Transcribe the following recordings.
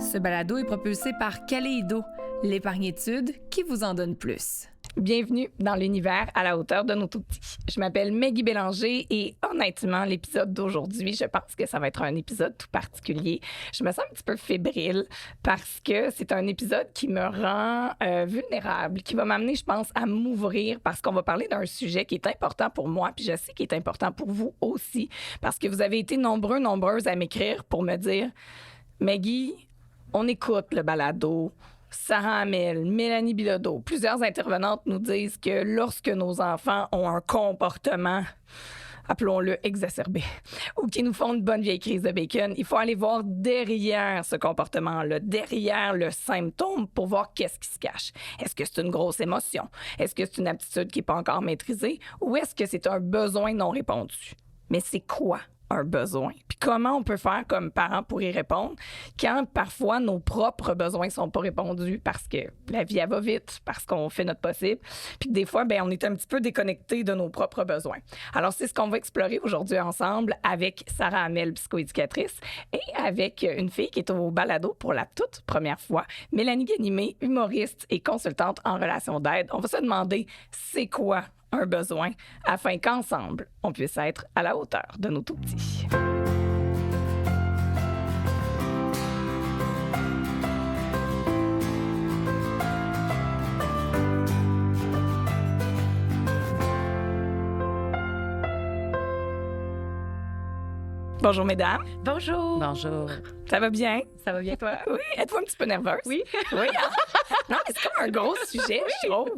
Ce balado est propulsé par Caléido, l'épargne-étude qui vous en donne plus. Bienvenue dans l'univers à la hauteur de nos tout-petits. Je m'appelle Maggie Bélanger et honnêtement, l'épisode d'aujourd'hui, je pense que ça va être un épisode tout particulier. Je me sens un petit peu fébrile parce que c'est un épisode qui me rend vulnérable, qui va m'amener, je pense, à m'ouvrir parce qu'on va parler d'un sujet qui est important pour moi, puis je sais qu'il est important pour vous aussi, parce que vous avez été nombreuses à m'écrire pour me dire « Maggie, on écoute le balado ». Sarah Hamel, Mélanie Bilodeau, plusieurs intervenantes nous disent que lorsque nos enfants ont un comportement, appelons-le exacerbé, ou qui nous font une bonne vieille crise de bacon, il faut aller voir derrière ce comportement-là, derrière le symptôme pour voir qu'est-ce qui se cache. Est-ce que c'est une grosse émotion? Est-ce que c'est une aptitude qui n'est pas encore maîtrisée? Ou est-ce que c'est un besoin non répondu? Mais c'est quoi un besoin? Puis comment on peut faire comme parents pour y répondre quand parfois nos propres besoins sont pas répondus parce que la vie elle va vite, parce qu'on fait notre possible, puis que des fois on est un petit peu déconnecté de nos propres besoins. Alors c'est ce qu'on va explorer aujourd'hui ensemble avec Sarah Hamel, psychoéducatrice, et avec une fille qui est au balado pour la toute première fois, Mélanie Ganimé, humoriste et consultante en relations d'aide. On va se demander c'est quoi un besoin afin qu'ensemble, on puisse être à la hauteur de nos tout-petits. Bonjour, mesdames. Bonjour. Bonjour. Ça va bien? Ça va bien, toi? Oui. Êtes-vous un petit peu nerveuse? Oui. Oui. Non, mais c'est comme un gros sujet, je trouve.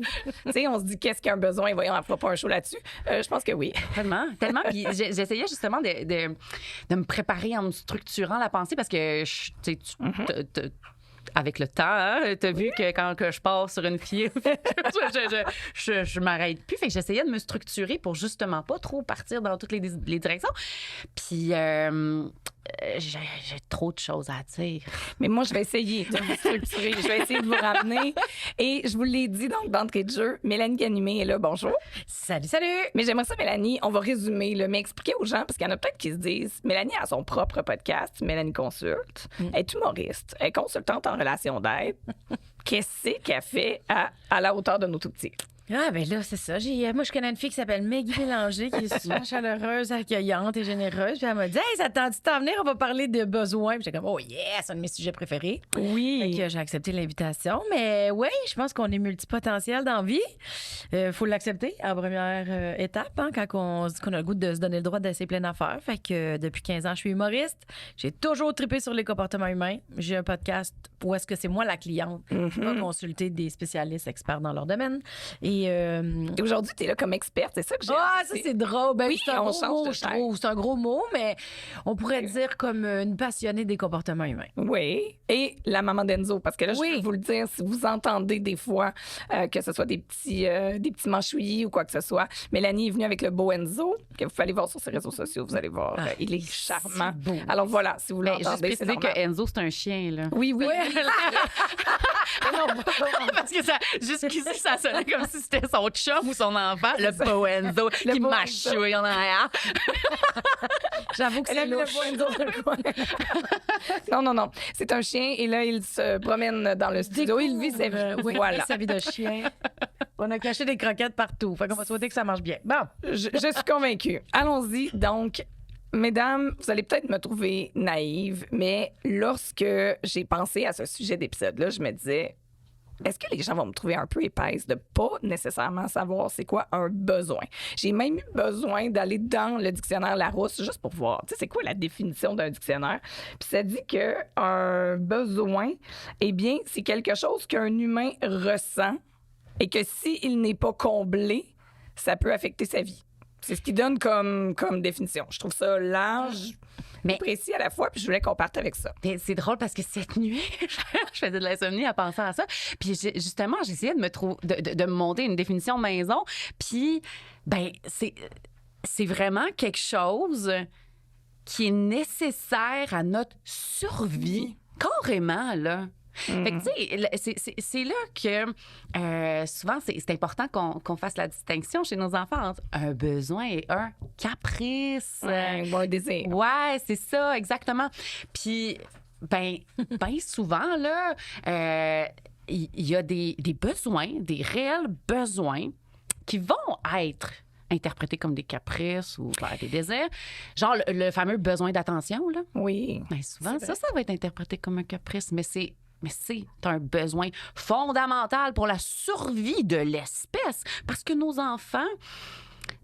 Tu sais, on se dit qu'est-ce qu'un besoin? Voyons, on ne fera pas un show là-dessus. Je pense que oui. Tellement. Puis j'essayais justement de me préparer en me structurant la pensée parce que, avec le temps, hein, t'as vu que quand que je pars sur une fille, je m'arrête plus. Fait que j'essayais de me structurer pour justement pas trop partir dans toutes les directions. Puis j'ai trop de choses à dire. Mais moi, je vais essayer de vous structurer. Je vais essayer de vous ramener. Et je vous l'ai dit donc d'entrée de jeu, Mélanie Ganimé est là. Bonjour. Salut. Mais j'aimerais ça, Mélanie, on va résumer, là, mais expliquer aux gens, parce qu'il y en a peut-être qui se disent, Mélanie a son propre podcast, Mélanie Consulte. Elle est humoriste, elle est consultante en relations d'aide. Qu'est-ce qu'elle fait à la hauteur de nos tout-petits? Ah, ben là, c'est ça. Moi, je connais une fille qui s'appelle Maggie Bélanger, qui est super chaleureuse, accueillante et généreuse. Puis elle m'a dit, hey, ça te tente de t'en venir? On va parler de besoins. Puis j'étais comme, oh yeah, c'est un de mes sujets préférés. Oui. Fait que j'ai accepté l'invitation. Mais oui, je pense qu'on est multipotentiel dans la vie. Faut l'accepter en première étape, hein, quand on se dit qu'on a le goût de se donner le droit d'essayer plein d'affaires. Fait que depuis 15 ans, je suis humoriste. J'ai toujours trippé sur les comportements humains. J'ai un podcast où est-ce que c'est moi la cliente qui va consulter des spécialistes experts dans leur domaine. Et aujourd'hui, tu es là comme experte, c'est ça que j'ai. Ah, ça, c'est drôle. Ben, oui, c'est un on gros change mot, de je terre. trouve. C'est un gros mot, mais on pourrait dire comme une passionnée des comportements humains. Oui. Et la maman d'Enzo, parce que là, je Oui. peux vous le dire, si vous entendez des fois que ce soit des petits manchouillis ou quoi que ce soit, Mélanie est venue avec le beau Enzo, que vous pouvez aller voir sur ses réseaux sociaux. Vous allez voir, il est charmant. beau. Alors voilà, si vous Mais juste l'entendez, c'est préciser que normal. Enzo, c'est un chien, là. Oui. Parce que ça, jusqu'ici, ça sonnait comme si c'était son chum ou son enfant, le beau Enzo, qui beau mâchouille en arrière. J'avoue que Elle a c'est mis le louche. beau Enzo dans le coin. Non. C'est un chien et là, il se promène dans le studio. Il vit sa vie. Oui, Voilà. sa vie de chien. On a caché des croquettes partout. Fait qu'on va souhaiter que ça marche bien. Bon. Je suis convaincue. Allons-y. Donc, mesdames, vous allez peut-être me trouver naïve, mais lorsque j'ai pensé à ce sujet d'épisode-là, je me disais, est-ce que les gens vont me trouver un peu épaisse de pas nécessairement savoir c'est quoi un besoin? J'ai même eu besoin d'aller dans le dictionnaire Larousse juste pour voir, tu sais, c'est quoi la définition d'un dictionnaire? Puis ça dit qu'un besoin, eh bien, c'est quelque chose qu'un humain ressent et que s'il n'est pas comblé, ça peut affecter sa vie. C'est ce qu'il donne comme définition. Je trouve ça large, mais précis à la fois, puis je voulais qu'on parte avec ça. C'est drôle parce que cette nuit, je faisais de l'insomnie en pensant à ça. Puis justement, j'essayais de me monter une définition maison. Puis, c'est vraiment quelque chose qui est nécessaire à notre survie, carrément, là. Fait que, tu sais, c'est là que souvent, c'est important qu'on fasse la distinction chez nos enfants entre un besoin et un caprice. Un désir. Ouais, c'est ça, exactement. Puis, ben souvent, là, il y a des besoins, des réels besoins qui vont être interprétés comme des caprices ou des désirs. Genre le fameux besoin d'attention, là. Oui. Ben souvent, ça va être interprété comme un caprice, mais c'est un besoin fondamental pour la survie de l'espèce. Parce que nos enfants,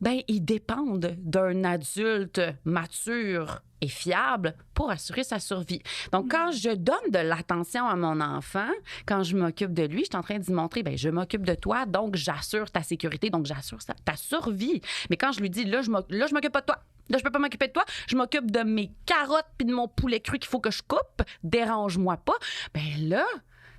ben ils dépendent d'un adulte mature et fiable pour assurer sa survie. Donc, quand je donne de l'attention à mon enfant, quand je m'occupe de lui, je suis en train de lui montrer, ben je m'occupe de toi, donc j'assure ta sécurité, donc j'assure ta survie. Mais quand je lui dis, là, je m'occupe pas de toi. Là, je peux pas m'occuper de toi. Je m'occupe de mes carottes puis de mon poulet cru qu'il faut que je coupe. Dérange-moi pas. Ben là,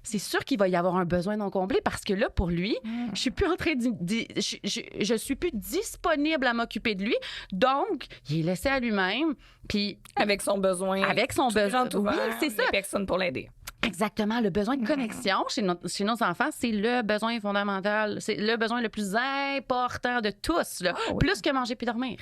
c'est sûr qu'il va y avoir un besoin non comblé parce que là, pour lui, je suis plus en train je suis plus disponible à m'occuper de lui. Donc, il est laissé à lui-même. Puis Avec son besoin. Oui, c'est ça. Personne pour l'aider. Exactement. Le besoin de connexion chez nos enfants, c'est le besoin fondamental. C'est le besoin le plus important de tous, là. Ah oui. Plus que manger puis dormir.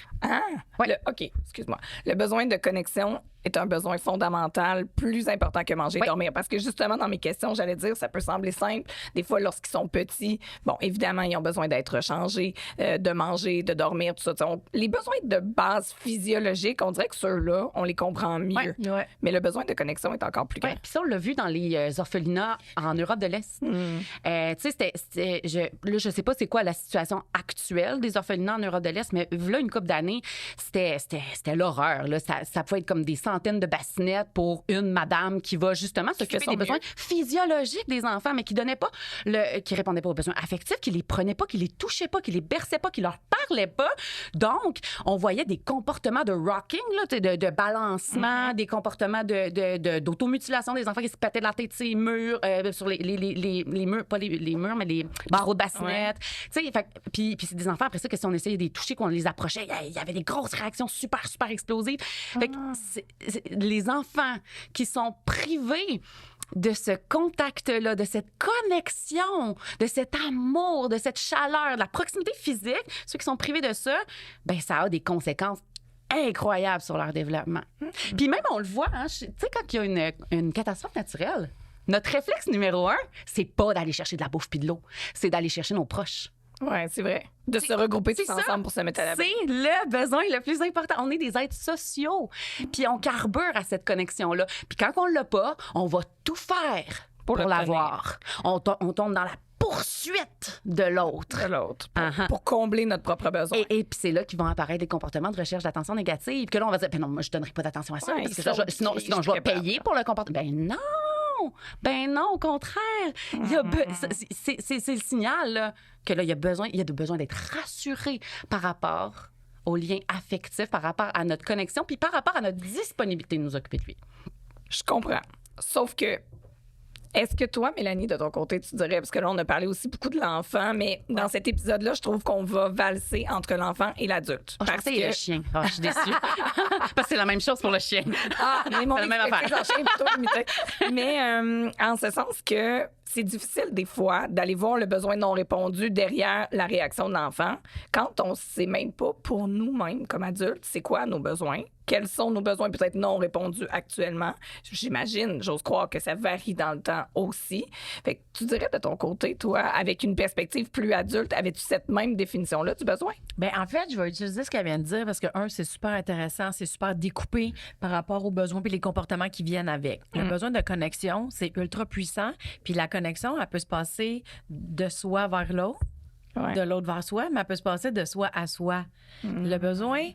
Ouais. OK, excuse-moi. Le besoin de connexion est un besoin fondamental, plus important que manger et dormir. Parce que justement, dans mes questions, j'allais dire, ça peut sembler simple. Des fois, lorsqu'ils sont petits, bon, évidemment, ils ont besoin d'être changés, de manger, de dormir, tout ça. Les besoins de base physiologique, on dirait que ceux-là, on les comprend mieux. Ouais. Mais le besoin de connexion est encore plus grand. Ouais, puis ça, on l'a vu dans les orphelinats en Europe de l'Est. Tu sais, je sais pas c'est quoi la situation actuelle des orphelinats en Europe de l'Est, mais là, une couple d'années, c'était l'horreur. Là. Ça pouvait être comme des centaines de bassinettes pour une madame qui va justement s'occuper des besoins physiologiques des enfants, mais qui répondait pas aux besoins affectifs, qui les prenait pas, qui les touchait pas, qui les berçait pas, qui leur parlait pas. Donc, on voyait des comportements de rocking, là, de balancement, des comportements d'automutilation des enfants qui se pétaient de la tête sur les murs, sur les murs, pas les murs, mais les barreaux de bassinette. Tu sais, puis c'est des enfants, après ça, que si on essayait de les toucher, qu'on les approchait, il y avait des grosses réactions super, super explosives. Fait que les enfants qui sont privés de ce contact-là, de cette connexion, de cet amour, de cette chaleur, de la proximité physique, ceux qui sont privés de ça, ben ça a des conséquences incroyables sur leur développement. Puis même, on le voit, hein, tu sais, quand il y a une catastrophe naturelle, notre réflexe numéro 1, c'est pas d'aller chercher de la bouffe puis de l'eau, c'est d'aller chercher nos proches. Oui, c'est vrai. De se regrouper tous ensemble pour se mettre à l'abri. C'est le besoin le plus important. On est des êtres sociaux. Puis on carbure à cette connexion-là. Puis quand on l'a pas, on va tout faire pour l'avoir. On tombe dans la poursuite de l'autre. Pour combler notre propre besoin. Et puis c'est là qu'ils vont apparaître des comportements de recherche d'attention négative. Que là, on va dire, ben non, moi, je donnerai pas d'attention à ça. Parce que sinon, je vais payer pour le comportement. Ben non, au contraire. C'est le signal là, que là, il y a besoin d'être rassuré par rapport au lien affectif, par rapport à notre connexion, puis par rapport à notre disponibilité de nous occuper de lui. Je comprends. Sauf que, est-ce que toi, Mélanie, de ton côté, tu dirais, parce que là, on a parlé aussi beaucoup de l'enfant, mais dans cet épisode-là, je trouve qu'on va valser entre l'enfant et l'adulte. Je pensais le chien. Je suis déçue. Parce que c'est la même chose pour le chien. Mais mon c'est la même affaire. chien est plutôt limité. Mais en ce sens que c'est difficile des fois d'aller voir le besoin non répondu derrière la réaction de l'enfant quand on ne sait même pas pour nous-mêmes comme adultes c'est quoi nos besoins. Quels sont nos besoins peut-être non répondus actuellement? J'imagine, j'ose croire que ça varie dans le temps aussi. Fait que tu dirais de ton côté, toi, avec une perspective plus adulte, avais-tu cette même définition-là du besoin? Bien, en fait, je vais utiliser ce qu'elle vient de dire parce que, c'est super intéressant, c'est super découpé par rapport aux besoins et les comportements qui viennent avec. Le besoin de connexion, c'est ultra puissant. Puis la connexion, elle peut se passer de soi vers l'autre. Ouais. De l'autre vers soi, mais elle peut se passer de soi à soi. Le besoin,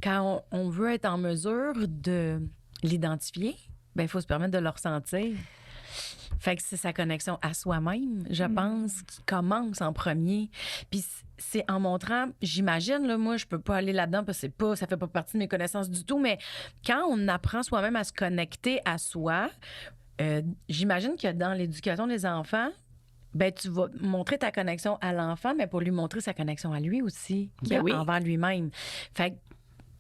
quand on veut être en mesure de l'identifier, ben il faut se permettre de le ressentir. Fait que c'est sa connexion à soi-même, je pense, qui commence en premier. Puis c'est en montrant, j'imagine, là, moi, je peux pas aller là-dedans parce que ça fait pas partie de mes connaissances du tout, mais quand on apprend soi-même à se connecter à soi, j'imagine que dans l'éducation des enfants, ben tu vas montrer ta connexion à l'enfant, mais pour lui montrer sa connexion à lui aussi, envers lui-même. Fait que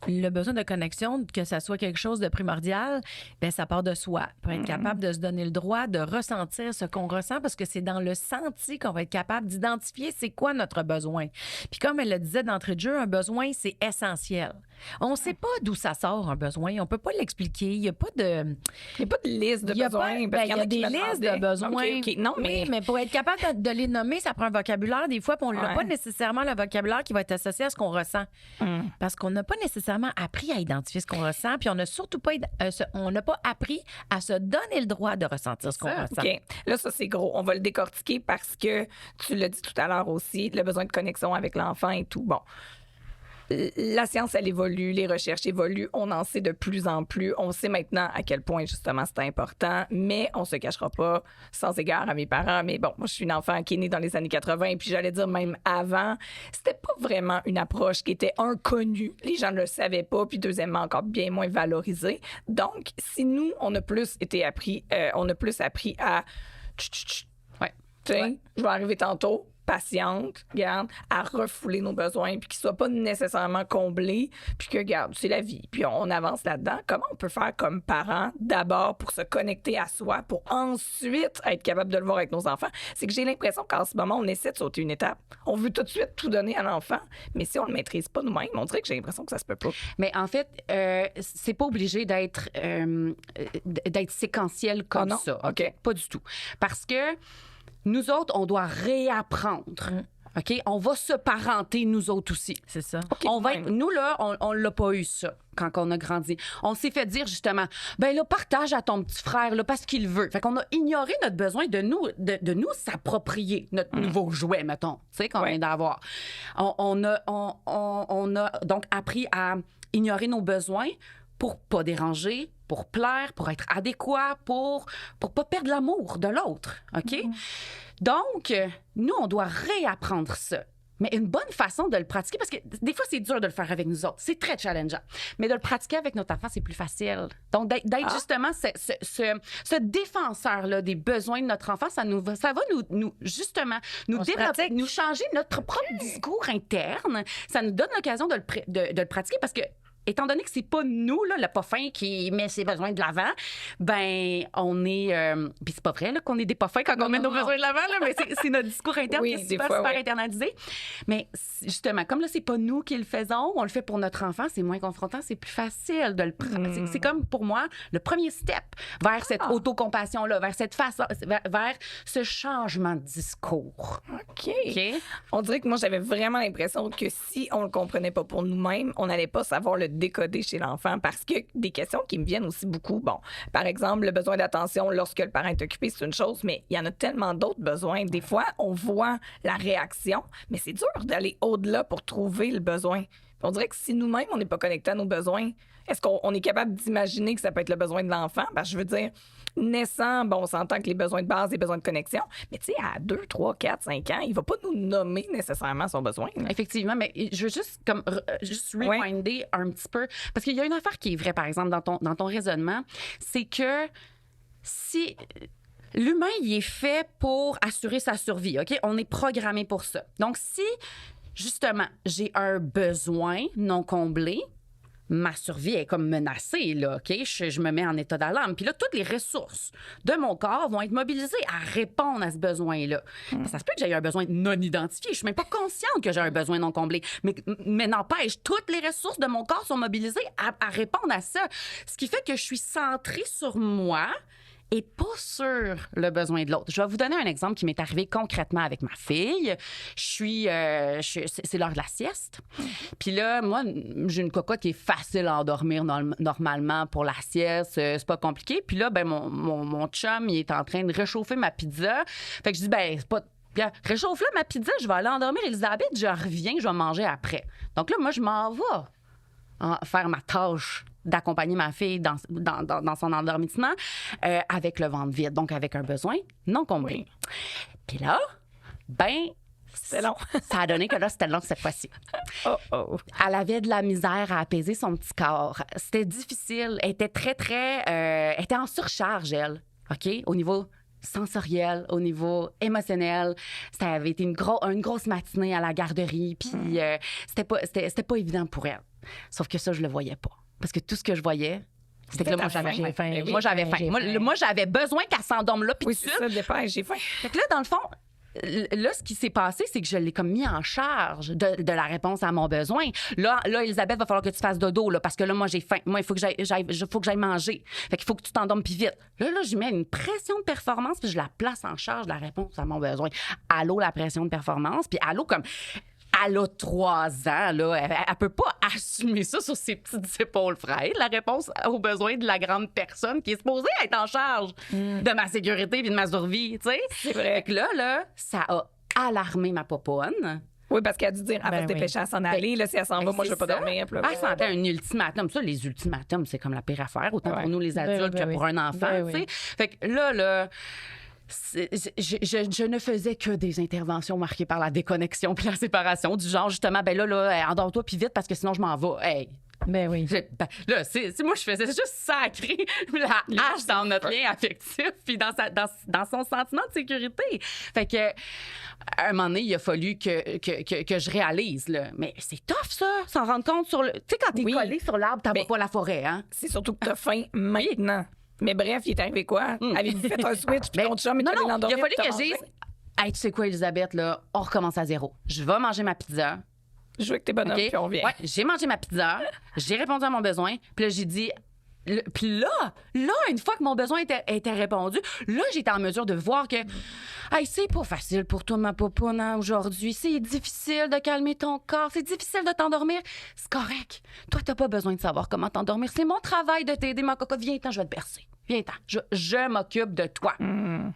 le besoin de connexion, que ça soit quelque chose de primordial, ben ça part de soi. Pour être capable de se donner le droit de ressentir ce qu'on ressent, parce que c'est dans le senti qu'on va être capable d'identifier c'est quoi notre besoin. Puis comme elle le disait d'entrée de jeu, un besoin, c'est essentiel. On ne sait pas d'où ça sort, un besoin. On ne peut pas l'expliquer. Il n'y a pas de... Il n'y a pas de liste de besoins. Il y a des listes de besoins. OK. Non, Oui, mais pour être capable de les nommer, ça prend un vocabulaire des fois, puis on n'a pas nécessairement le vocabulaire qui va être associé à ce qu'on ressent. Parce qu'on n'a pas nécessairement appris à identifier ce qu'on ressent, puis on n'a surtout pas, on n'a pas appris à se donner le droit de ressentir ce qu'on ressent. OK. Là, ça, c'est gros. On va le décortiquer parce que tu l'as dit tout à l'heure aussi, le besoin de connexion avec l'enfant et tout. Bon. La science, elle évolue, les recherches évoluent, on en sait de plus en plus. On sait maintenant à quel point, justement, c'est important, mais on se cachera pas, sans égard à mes parents. Mais bon, moi, je suis une enfant qui est née dans les années 80, et puis j'allais dire même avant, c'était pas vraiment une approche qui était inconnue. Les gens ne le savaient pas, puis deuxièmement, encore bien moins valorisée. Donc, si nous, on a plus appris à... Je vais arriver tantôt. Patiente, garde, à refouler nos besoins, puis qu'ils ne soient pas nécessairement comblés, puis que, garde, c'est la vie, puis on avance là-dedans. Comment on peut faire comme parents, d'abord, pour se connecter à soi, pour ensuite être capable de le voir avec nos enfants? C'est que j'ai l'impression qu'en ce moment, on essaie de sauter une étape. On veut tout de suite tout donner à l'enfant, mais si on le maîtrise pas nous-mêmes, on dirait que j'ai l'impression que ça se peut pas. Mais en fait, c'est pas obligé d'être séquentiel comme ça. OK. Pas du tout. Parce que nous autres, on doit réapprendre. OK? On va se parenter, nous autres aussi. C'est ça. OK, On va être, nous, là, on l'a pas eu, ça, quand on a grandi. On s'est fait dire, justement, ben là, partage à ton petit frère, là, parce qu'il veut. Fait qu'on a ignoré notre besoin de nous s'approprier notre nouveau jouet, mettons, tu sais, qu'on vient d'avoir. On a donc appris à ignorer nos besoins pour pas déranger, pour plaire, pour être adéquat, pour pas perdre l'amour de l'autre, OK? Donc, nous, on doit réapprendre ça. Mais une bonne façon de le pratiquer, parce que des fois, c'est dur de le faire avec nous autres. C'est très challengeant. Mais de le pratiquer avec notre enfant, c'est plus facile. Donc, d'être justement ce défenseur-là des besoins de notre enfant, ça va nous développer, nous changer notre propre discours interne. Ça nous donne l'occasion de le pratiquer parce que, étant donné que c'est pas nous, là, le pas fin qui met ses besoins de l'avant, ben on est... Puis c'est pas vrai là, qu'on est des pas fins quand on met nos besoins de l'avant, là, mais c'est notre discours interne qui est super internalisé. Mais justement, comme là, c'est pas nous qui le faisons, on le fait pour notre enfant, c'est moins confrontant, c'est plus facile de le pratiquer. C'est comme, pour moi, le premier step vers cette autocompassion-là, vers cette façon, vers ce changement de discours. OK. On dirait que moi, j'avais vraiment l'impression que si on le comprenait pas pour nous-mêmes, on n'allait pas savoir le décoder chez l'enfant parce que des questions qui me viennent aussi beaucoup. Bon, par exemple, le besoin d'attention lorsque le parent est occupé, c'est une chose, mais il y en a tellement d'autres besoins. Des fois, on voit la réaction, mais c'est dur d'aller au-delà pour trouver le besoin. On dirait que si nous-mêmes, on n'est pas connectés à nos besoins, est-ce qu'on est capable d'imaginer que ça peut être le besoin de l'enfant? Parce que je veux dire, naissant, bon, on s'entend que les besoins de base, les besoins de connexion, mais tu sais, à 2, 3, 4, 5 ans, il va pas nous nommer nécessairement son besoin. Là. Effectivement, mais je veux juste rewinder un petit peu. Parce qu'il y a une affaire qui est vraie, par exemple, dans ton raisonnement, c'est que si... L'humain, il est fait pour assurer sa survie, OK? On est programmé pour ça. Donc, si, justement, j'ai un besoin non comblé, ma survie est comme menacée, là, OK? Je me mets en état d'alarme. Puis là, toutes les ressources de mon corps vont être mobilisées à répondre à ce besoin-là. Ça se peut que j'ai un besoin non identifié. Je suis même pas consciente que j'ai un besoin non comblé. Mais n'empêche, toutes les ressources de mon corps sont mobilisées à répondre à ça. Ce qui fait que je suis centrée sur moi et pas sur le besoin de l'autre. Je vais vous donner un exemple qui m'est arrivé concrètement avec ma fille. C'est l'heure de la sieste. Puis là, moi, j'ai une cocotte qui est facile à endormir normalement pour la sieste. C'est pas compliqué. Puis là, ben mon chum, il est en train de réchauffer ma pizza. Fait que je dis, ben c'est pas... Bien, réchauffe-là ma pizza, je vais aller endormir Elisabeth, je reviens, je vais manger après. Donc là, moi, je m'en vais faire ma tâche d'accompagner ma fille dans son endormissement avec le ventre vide, donc avec un besoin non comblé. Puis là, ben... C'était long. Ça a donné que là, c'était long cette fois-ci. Elle avait de la misère à apaiser son petit corps. C'était difficile. Elle était elle était en surcharge, elle, OK? Au niveau sensoriel, au niveau émotionnel. Ça avait été une grosse matinée à la garderie, puis c'était pas évident pour elle. Sauf que ça, je le voyais pas. Parce que tout ce que je voyais, c'était que là, moi, j'avais faim. Moi, j'avais faim. Moi, j'avais besoin qu'elle s'endorme là, puis oui, c'est ça, dépêche, j'ai faim. Fait que là, dans le fond, là, ce qui s'est passé, c'est que je l'ai comme mis en charge de la réponse à mon besoin. Là, Elisabeth, va falloir que tu fasses dodo, là, parce que là, moi, j'ai faim. Moi, il faut que j'aille manger. Fait qu'il faut que tu t'endormes puis vite. Là, je mets une pression de performance puis je la place en charge de la réponse à mon besoin. Allô, la pression de performance. Puis allô, comme... Elle a 3 ans, là. Elle peut pas assumer ça sur ses petites épaules frêles, la réponse aux besoins de la grande personne qui est supposée être en charge de ma sécurité et de ma survie, tu sais. C'est vrai. Fait que là, ça a alarmé ma poponne. Oui, parce qu'elle a dû dire, elle va se dépêcher à s'en aller. Là, si elle s'en va, moi, je veux pas dormir. Puis là, Elle sentait un ultimatum. Ça, les ultimatums, c'est comme la pire affaire, autant pour nous, les adultes, que pour un enfant, tu sais. Fait que là... Je ne faisais que des interventions marquées par la déconnexion puis la séparation, du genre, justement, ben là, endors-toi puis vite parce que sinon je m'en vais. Hey. Ben oui. Là, c'est moi, je faisais juste sacrer la hache dans notre lien affectif puis dans son sentiment de sécurité. Fait que, à un moment donné, il a fallu que je réalise, là. Mais c'est tough, ça, s'en rendre compte sur le... Tu sais, quand t'es collé sur l'arbre, t'en vois pas la forêt, hein? c'est surtout que t'as faim maintenant. Mais bref, il est arrivé quoi? Avez-vous fait un switch puis ton chum est allé l'endormir? Il a fallu que je dise, hey, tu sais quoi, Elisabeth, là, on recommence à zéro. Je vais manger ma pizza. Je joue avec tes bonhommes, puis on vient. Ouais, j'ai mangé ma pizza, j'ai répondu à mon besoin, puis là, j'ai dit... Puis là, une fois que mon besoin était répondu, là, j'étais en mesure de voir que hey, c'est pas facile pour toi, ma popoune, hein, aujourd'hui. C'est difficile de calmer ton corps. C'est difficile de t'endormir. C'est correct. Toi, t'as pas besoin de savoir comment t'endormir. C'est mon travail de t'aider, ma cocotte. Viens-t'en, je vais te bercer. Viens-t'en. Je m'occupe de toi.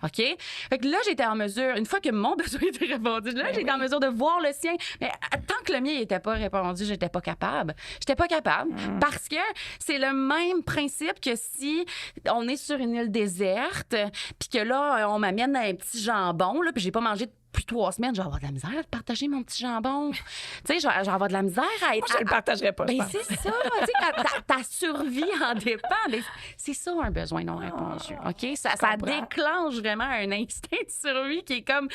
OK? Fait que là, j'étais en mesure, une fois que mon besoin était répondu, là, j'étais en mesure de voir le sien. Mais tant que le mien n'était pas répondu, j'étais pas capable. J'étais pas capable parce que c'est le même principe que si on est sur une île déserte, puis que là, on m'amène un petit jambon, là, puis j'ai pas mangé depuis 3 semaines, je vais avoir de la misère à partager mon petit jambon. Tu sais, je vais avoir de la misère à être... Moi, je le partagerais pas, je Ben, pense. c'est ça. Tu sais, ta survie en dépend. Mais c'est ça, un besoin non répondu. OK? Ça déclenche vraiment un instinct de survie qui est comme...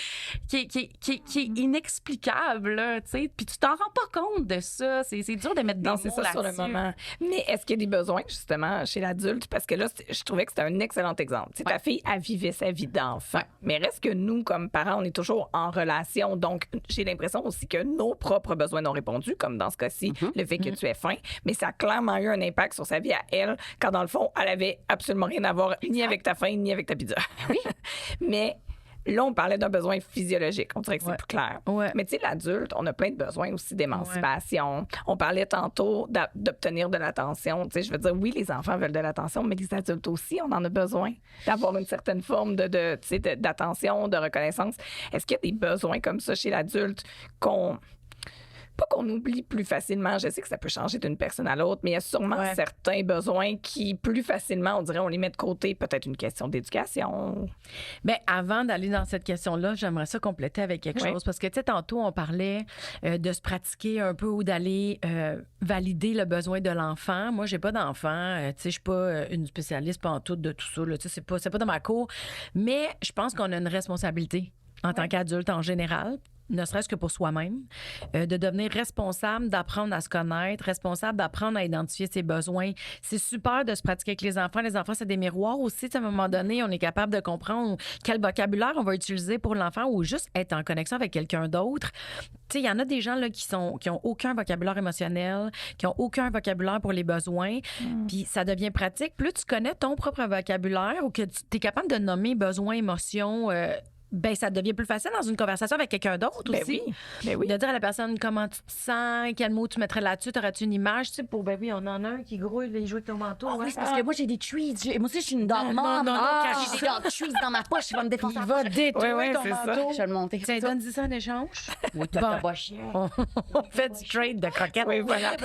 qui est inexplicable, là, tu sais. Puis tu t'en rends pas compte de ça. C'est dur de mettre des mots c'est ça là-dessus. sur le moment. Mais est-ce qu'il y a des besoins, justement, chez l'adulte? Parce que là, je trouvais que c'était un excellent exemple. Tu sais, ta fille, elle vivait sa vie d'enfant. Mais reste que nous, comme parents, on est toujours en relation. Donc, j'ai l'impression aussi que nos propres besoins non répondus, comme dans ce cas-ci, le fait que tu aies faim, mais ça a clairement eu un impact sur sa vie à elle, quand dans le fond, elle avait absolument rien à voir ni avec ta faim, ni avec ta pizza. Oui. Mais là, on parlait d'un besoin physiologique. On dirait que c'est plus clair. Ouais. Mais tu sais, l'adulte, on a plein de besoins aussi d'émancipation. On parlait tantôt d'obtenir de l'attention. Tu sais, je veux dire, oui, les enfants veulent de l'attention, mais les adultes aussi, on en a besoin d'avoir une certaine forme d'attention, de reconnaissance. Est-ce qu'il y a des besoins comme ça chez l'adulte pas qu'on oublie plus facilement, je sais que ça peut changer d'une personne à l'autre, mais il y a sûrement certains besoins qui, plus facilement, on dirait, on les met de côté. Peut-être une question d'éducation. Bien, avant d'aller dans cette question-là, j'aimerais ça compléter avec quelque chose. Parce que, tu sais, tantôt, on parlait de se pratiquer un peu ou d'aller valider le besoin de l'enfant. Moi, j'ai pas d'enfant. Tu sais, je suis pas une spécialiste pantoute de tout ça. Tu sais, c'est pas dans ma cour. Mais je pense qu'on a une responsabilité en tant qu'adulte en général, ne serait-ce que pour soi-même, de devenir responsable, d'apprendre à se connaître, responsable d'apprendre à identifier ses besoins. C'est super de se pratiquer avec les enfants. Les enfants, c'est des miroirs aussi. À un moment donné, on est capable de comprendre quel vocabulaire on va utiliser pour l'enfant ou juste être en connexion avec quelqu'un d'autre. Tu sais, il y en a des gens là, qui ont aucun vocabulaire émotionnel, qui ont aucun vocabulaire pour les besoins. Puis ça devient pratique. Plus tu connais ton propre vocabulaire ou que tu es capable de nommer besoins, émotions, ben ça devient plus facile dans une conversation avec quelqu'un d'autre aussi. Ben oui. De dire à la personne comment tu te sens, quel mot tu mettrais là-dessus, t'aurais-tu une image, tu sais, pour, ben oui, on en a un qui grouille, il joue avec ton manteau. Oui, c'est parce que moi, j'ai des trees. Moi aussi, je suis une dog mom. J'ai des dog trees dans ma poche. Il va me défoncer. Il va détruire ton c'est ça. manteau. Je vais le monter. Tiens, donne-y ça en échange. Oui, t'as pas chier. On fait du trade de croquettes. Oui, voilà.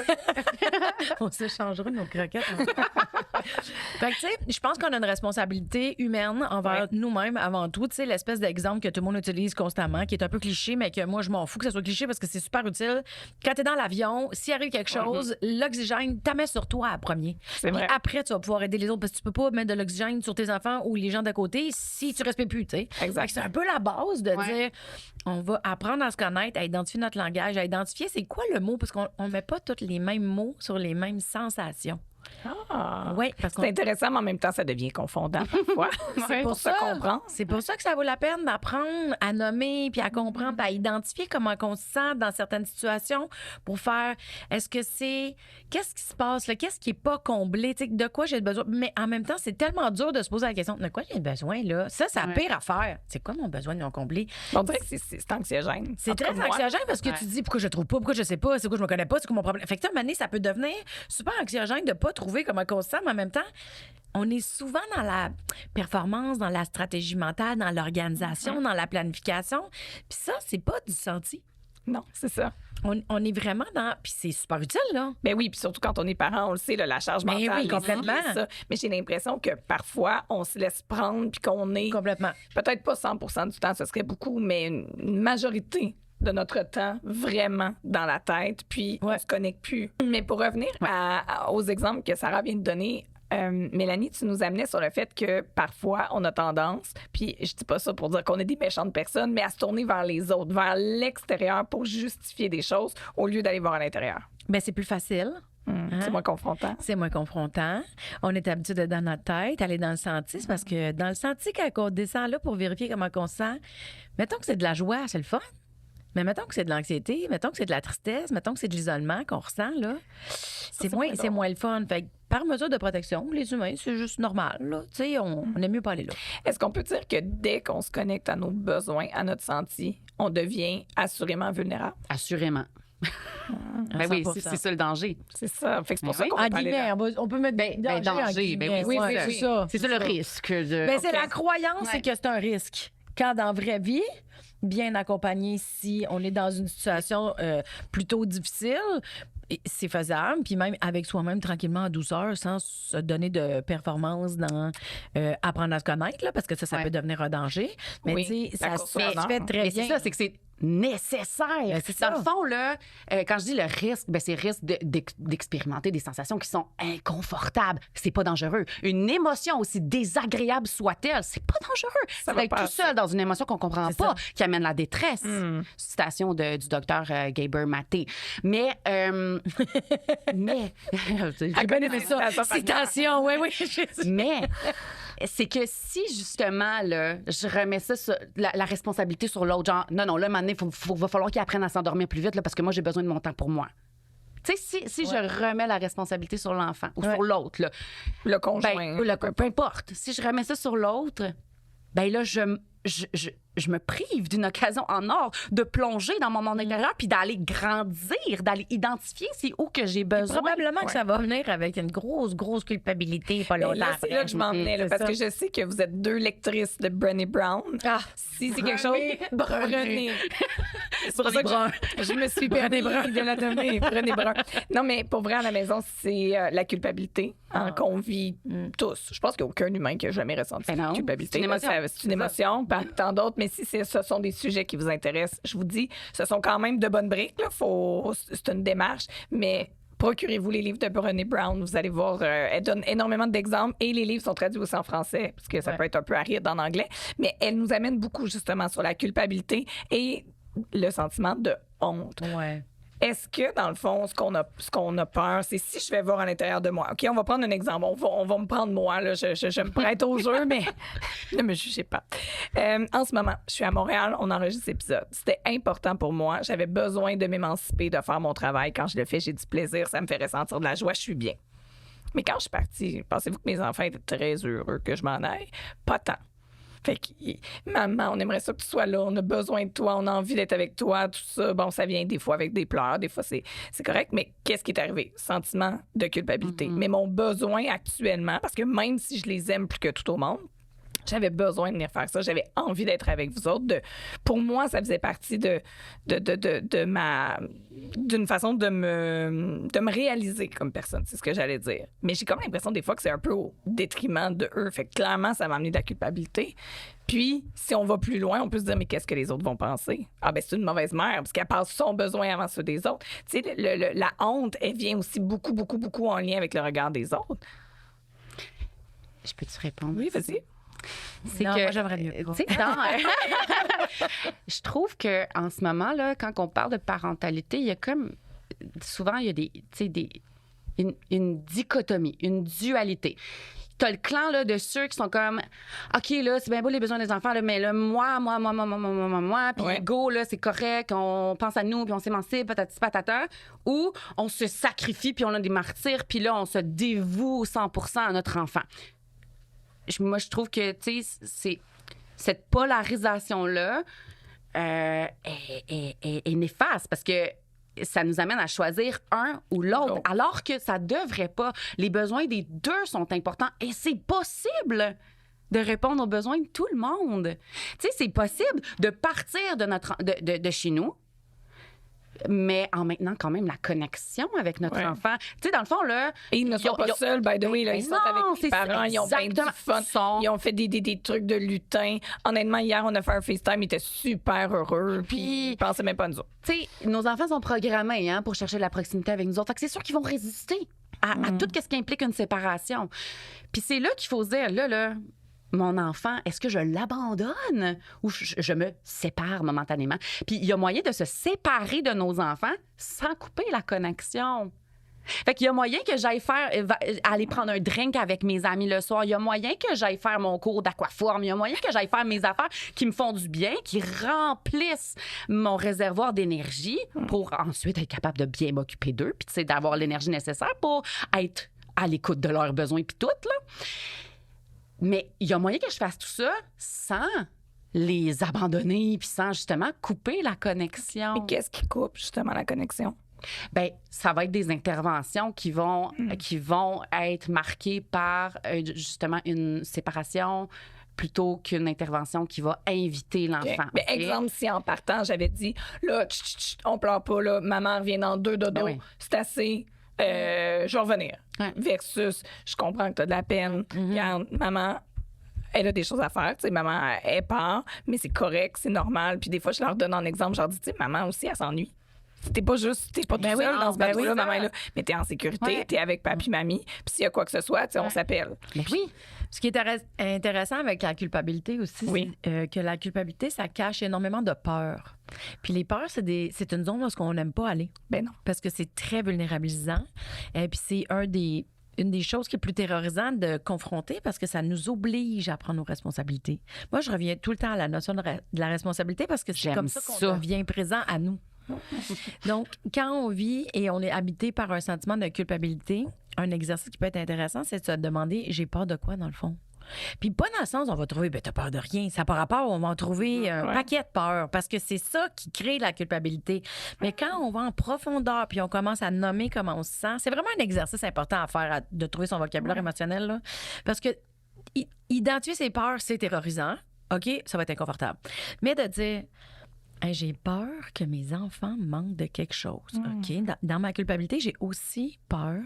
On s'échangera nos croquettes. Fait que, tu sais, je pense qu'on a une responsabilité humaine envers nous-mêmes avant tout. Tu sais, l'espèce d'exemple que tout le monde utilise constamment, qui est un peu cliché, mais que moi, je m'en fous que ça soit cliché parce que c'est super utile. Quand t'es dans l'avion, s'il arrive quelque chose, l'oxygène, t'as mets sur toi à premier. C'est vrai. Puis après, tu vas pouvoir aider les autres parce que tu peux pas mettre de l'oxygène sur tes enfants ou les gens d'à côté si tu respectes plus, tu sais. Exact. Fait que c'est un peu la base de dire, on va apprendre à se connaître, à identifier notre langage, à identifier c'est quoi le mot, parce qu'on met pas tous les mêmes mots sur les mêmes sensations. Ah. Oui, parce C'est qu'on intéressant, mais en même temps, ça devient confondant parfois. C'est pour se comprendre. C'est pour ça que ça vaut la peine d'apprendre à nommer, puis à comprendre, puis à identifier comment on se sent dans certaines situations pour faire est-ce que c'est qu'est-ce qui se passe là, qu'est-ce qui est pas comblé, tu sais, de quoi j'ai besoin. Mais en même temps, c'est tellement dur de se poser la question de quoi j'ai besoin là. Ça, c'est la pire affaire. C'est quoi mon besoin non comblé? On dirait que c'est anxiogène. C'est En tout très cas, moi, anxiogène parce que tu te dis pourquoi je trouve pas, pourquoi je sais pas, c'est quoi je me connais pas, c'est quoi mon problème. Fait que ça, à un moment donné, ça peut devenir super anxiogène de pas trouver comment on se sent, mais en même temps, on est souvent dans la performance, dans la stratégie mentale, dans l'organisation, dans la planification. Puis ça, c'est pas du senti. Non, c'est ça. On est vraiment dans... Puis c'est super utile, là. Ben oui, puis surtout quand on est parent, on le sait, là, la charge Ben mentale. oui, les complètement. idées, ça. Mais j'ai l'impression que parfois, on se laisse prendre puis qu'on est... Complètement. Peut-être pas 100% du temps, ce serait beaucoup, mais une majorité de notre temps vraiment dans la tête, puis on se connecte plus. Mais pour revenir aux exemples que Sarah vient de donner, Mélanie, tu nous amenais sur le fait que parfois, on a tendance, puis je dis pas ça pour dire qu'on est des méchantes personnes, mais à se tourner vers les autres, vers l'extérieur pour justifier des choses au lieu d'aller voir à l'intérieur. Ben c'est plus facile. C'est moins confrontant. C'est moins confrontant. On est habitué d'être dans notre tête, aller dans le senti. C'est parce que dans le senti, quand on descend là pour vérifier comment on se sent, mettons que c'est de la joie, c'est le fun. Mais mettons que c'est de l'anxiété, mettons que c'est de la tristesse, mettons que c'est de l'isolement qu'on ressent, là, c'est moins le fun. Fait que par mesure de protection, les humains, c'est juste normal, là. Tu sais, on aime mieux pas aller là. Est-ce qu'on peut dire que dès qu'on se connecte à nos besoins, à notre senti, on devient assurément vulnérable? Assurément. Ben oui, c'est ça le danger. C'est ça. Fait que c'est pour Ben ça oui. qu'on En peut pas aller guillemets, là. on peut mettre danger en danger, guillemets. oui, Ouais, c'est c'est ça. C'est ça le risque. Ben, c'est Ok. la croyance, c'est que c'est un risque. Quand dans la vraie vie, bien accompagné, si on est dans une situation plutôt difficile, c'est faisable. Puis même avec soi-même, tranquillement, en douceur, sans se donner de performance dans apprendre à se connaître, là, parce que ça peut devenir un danger. Mais Oui, tu sais, la ça course se au fait bonheur. très Mais bien. c'est ça, c'est que c'est nécessaire. Ben, c'est Dans ça. le fond, là, quand je dis le risque, ben, c'est risque d'expérimenter des sensations qui sont inconfortables. C'est pas dangereux. Une émotion, aussi désagréable soit-elle, c'est pas dangereux. Ça C'est va d'être tout passer. seul dans une émotion qu'on comprend C'est pas, ça. qui amène la détresse. Citation du docteur Gaber Maté. Mais... mais... J'ai bien aimé ça. Citation, oui. Mais c'est que si, justement, là, je remets ça sur la responsabilité sur l'autre, genre, non, là, maintenant, va falloir qu'il apprenne à s'endormir plus vite là, parce que moi, j'ai besoin de mon temps pour moi. Tu sais, si je remets la responsabilité sur l'enfant ou sur l'autre, là, Le conjoint. ben, peu importe. Si je remets ça sur l'autre, ben là, je me prive d'une occasion en or de plonger dans mon monde intérieur puis d'aller grandir, d'aller identifier c'est où que j'ai besoin. Probablement que ça va venir avec une grosse culpabilité pas Mais longtemps. là, c'est là que je m'en venais, là, C'est parce ça. que je sais que vous êtes deux lectrices de Brené Brown. Ah, Si c'est quelque chose... Brené. C'est pour ça que je me suis permis de la donner. Brené Brown. Non, mais pour vrai, à la maison, c'est la culpabilité qu'on vit tous. Je pense qu'il n'y a aucun humain qui a jamais ressenti Ben non, la culpabilité. c'est une émotion. C'est une émotion, par tant d'autres. Mais si ce sont des sujets qui vous intéressent, je vous dis, ce sont quand même de bonnes briques. Là. C'est une démarche, mais procurez-vous les livres de Brené Brown. Vous allez voir, elle donne énormément d'exemples et les livres sont traduits aussi en français, parce que ça peut être un peu aride en anglais. Mais elle nous amène beaucoup justement sur la culpabilité et le sentiment de honte. Ouais. Est-ce que, dans le fond, ce qu'on a peur, c'est si je vais voir à l'intérieur de moi. OK, on va prendre un exemple. On va me prendre moi. Là, je me prête au jeu, mais ne me jugez pas. En ce moment, je suis à Montréal. On enregistre cet épisode. C'était important pour moi. J'avais besoin de m'émanciper, de faire mon travail. Quand je le fais, j'ai du plaisir. Ça me fait ressentir de la joie. Je suis bien. Mais quand je suis partie, pensez-vous que mes enfants étaient très heureux que je m'en aille? Pas tant. Fait que, maman, on aimerait ça que tu sois là, on a besoin de toi, on a envie d'être avec toi, tout ça. Bon, ça vient des fois avec des pleurs, des fois c'est correct, mais qu'est-ce qui est arrivé? Sentiment de culpabilité. Mais mon besoin actuellement, parce que même si je les aime plus que tout au monde, j'avais besoin de venir faire ça. J'avais envie d'être avec vous autres. Pour moi, ça faisait partie d'une façon de me réaliser comme personne. C'est ce que j'allais dire. Mais j'ai comme l'impression des fois que c'est un peu au détriment de eux. Fait que clairement, ça m'a amené de la culpabilité. Puis, si on va plus loin, on peut se dire, mais qu'est-ce que les autres vont penser? Ah, ben c'est une mauvaise mère, parce qu'elle passe son besoin avant ceux des autres. Tu sais, la honte, elle vient aussi beaucoup en lien avec le regard des autres. Je peux-tu répondre? Oui, vas-y. C'est Non, que moi, j'aimerais mieux pas. tu sais, je trouve que en ce moment là, quand on parle de parentalité, il y a comme souvent il y a des une dichotomie, une dualité. T'as le clan là, de ceux qui sont comme OK, là, c'est bien beau les besoins des enfants, là, mais là, moi, puis Ouais. go, là, c'est correct, on pense à nous, puis on s'émancipe, patati patata. Ou on se sacrifie, puis on a des martyrs, puis là, on se dévoue 100% à notre enfant. Moi, je trouve que, tu sais, cette polarisation-là est néfaste parce que ça nous amène à choisir un ou l'autre, alors que ça devrait pas. Les besoins des deux sont importants et c'est possible de répondre aux besoins de tout le monde. Tu sais, c'est possible de partir de chez nous, mais en maintenant quand même la connexion avec notre enfant. Tu sais, dans le fond, là... Et ils ne sont pas seuls, by the way. Là, ils sont avec les parents, ils ont bien du fun. Ils ont fait des trucs de lutin. Honnêtement, hier, on a fait un FaceTime, ils étaient super heureux, puis ils pensaient même pas à nous autres. Tu sais, nos enfants sont programmés pour chercher de la proximité avec nous autres. Fait que c'est sûr qu'ils vont résister à tout ce qui implique une séparation. Puis c'est là qu'il faut se dire, là... Mon enfant, est-ce que je l'abandonne ou je me sépare momentanément? Puis il y a moyen de se séparer de nos enfants sans couper la connexion. Fait qu'il y a moyen que j'aille aller prendre un drink avec mes amis le soir. Il y a moyen que j'aille faire mon cours d'aquaforme. Il y a moyen que j'aille faire mes affaires qui me font du bien, qui remplissent mon réservoir d'énergie pour ensuite être capable de bien m'occuper d'eux, puis tu sais, d'avoir l'énergie nécessaire pour être à l'écoute de leurs besoins, puis tout, là. Mais il y a moyen que je fasse tout ça sans les abandonner puis sans justement couper la connexion. Et qu'est-ce qui coupe justement la connexion? Bien, ça va être des interventions qui vont être marquées par justement une séparation plutôt qu'une intervention qui va inviter l'enfant. Ben, exemple, si en partant, j'avais dit, là, on pleure pas, là, maman revient dans 2 dodos, Ben oui. c'est assez, je vais revenir. Ouais. Versus, je comprends que tu as de la peine. Regarde, maman, elle a des choses à faire. Tu sais, maman, elle part, mais c'est correct, c'est normal. Puis des fois, je leur donne un exemple. Je leur dis, tu sais, maman aussi, elle s'ennuie. T'es pas tout Ben seul oui, dans ce ben bateau-là, oui, maman ça. est là. Mais t'es en sécurité, Ouais. t'es avec papi, mamie. Puis s'il y a quoi que ce soit, tu sais, on s'appelle. Mais oui. Ce qui est intéressant avec la culpabilité aussi, Oui. c'est que la culpabilité, ça cache énormément de peurs. Puis les peurs, c'est une zone où on n'aime pas aller. Ben non. Parce que c'est très vulnérabilisant. Et puis c'est une des choses qui est plus terrorisante de confronter parce que ça nous oblige à prendre nos responsabilités. Moi, je reviens tout le temps à la notion de la responsabilité parce que c'est J'aime comme ça qu'on ça. devient présent à nous. Donc, quand on vit et on est habité par un sentiment de culpabilité, un exercice qui peut être intéressant, c'est de se demander, j'ai peur de quoi dans le fond? Puis pas dans le sens, on va trouver, ben t'as peur de rien. Ça n'a pas rapport, on va en trouver un paquet de peurs parce que c'est ça qui crée la culpabilité. Mais quand on va en profondeur puis on commence à nommer comment on se sent, c'est vraiment un exercice important à faire, de trouver son vocabulaire émotionnel, là. Parce que identifier ses peurs, c'est terrorisant. OK, ça va être inconfortable. Mais de dire... Hey, j'ai peur que mes enfants manquent de quelque chose. OK? Dans ma culpabilité, j'ai aussi peur